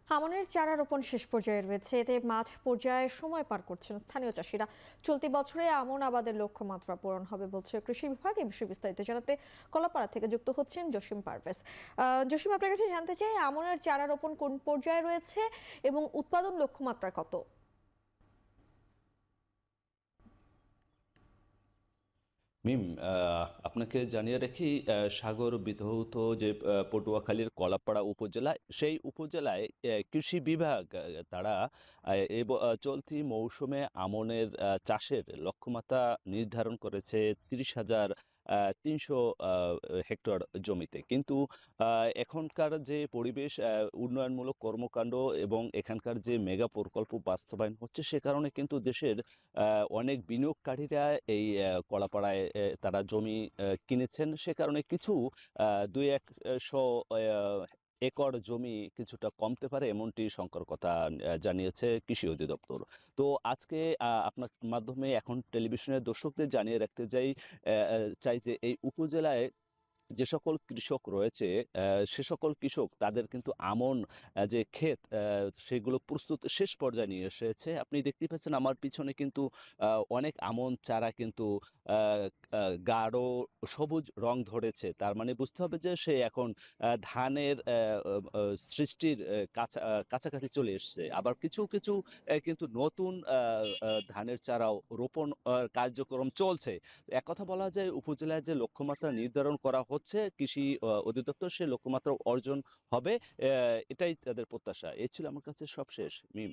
আমনের চারা রোপণ শেষ পর্যায়ে রয়েছে, এতে মাঠ পর্যায়ে সময় পার করছেন স্থানীয় চাষিরা। চলতি বছরে আমন আবাদের লক্ষ্যমাত্রা পূরণ হবে বলছে কৃষি বিভাগ। এই বিষয়ে বিস্তারিত জানাতে কলাপাড়া থেকে যুক্ত হচ্ছেন জসিম পারভেজ। জসিম, আপনার কাছে জানতে চাই, আমনের চারা রোপণ কোন পর্যায়ে রয়েছে এবং উৎপাদন লক্ষ্যমাত্রা কত? মিম, আপনাকে জানিয়ে রাখি, সাগর বিধৌত যে পটুয়াখালীর কলাপাড়া উপজেলা, সেই উপজেলায় কৃষি বিভাগ তারা চলতি মৌসুমে আমনের চাষের লক্ষ্যমাত্রা নির্ধারণ করেছে ৩০,৩০০ হেক্টর জমিতে। কিন্তু এখনকার যে পরিবেশ, উন্নয়নমূলক কর্মকাণ্ড এবং এখানকার যে মেগা প্রকল্প বাস্তবায়ন হচ্ছে, সে কারণে কিন্তু দেশের অনেক বিনিয়োগকারীরা এই কলাপাড়ায় তারা জমি কিনেছেন। সে কারণে কিছু ২-১০০ একর জমি কিছুটা কমতে পারে, এমনটি সতর্কতা জানিয়েছে কৃষি অধিদপ্তর। তো আজকে আপনার মাধ্যমে এখন টেলিভিশনের দর্শকদের জানিয়ে রাখতে চাই যে এই উপজেলায় যে সকল কৃষক রয়েছে, সে সকল কৃষক তাদের কিন্তু আমন যে ক্ষেত, সেগুলো প্রস্তুত শেষ পর্যায়ে নিয়ে এসেছে। আপনি দেখতেই পাচ্ছেন আমার পিছনে কিন্তু অনেক আমন চারা কিন্তু আ আ গাঢ় সবুজ রং ধরেছে। তার মানে বুঝতে হবে যে সে এখন ধানের সৃষ্টির কাছাকাছি চলে এসছে। আবার কিছু কিন্তু নতুন ধানের চারাও রোপণ কার্যক্রম চলছে। এক কথা বলা যায়, উপজেলায় যে লক্ষ্যমাত্রা নির্ধারণ করা হচ্ছে কৃষি অধিদপ্তর, সে লক্ষ্যমাত্রা অর্জন হবে। এটাই তাদের প্রত্যাশা। এই ছিল আমার কাছে সবশেষ, মিম।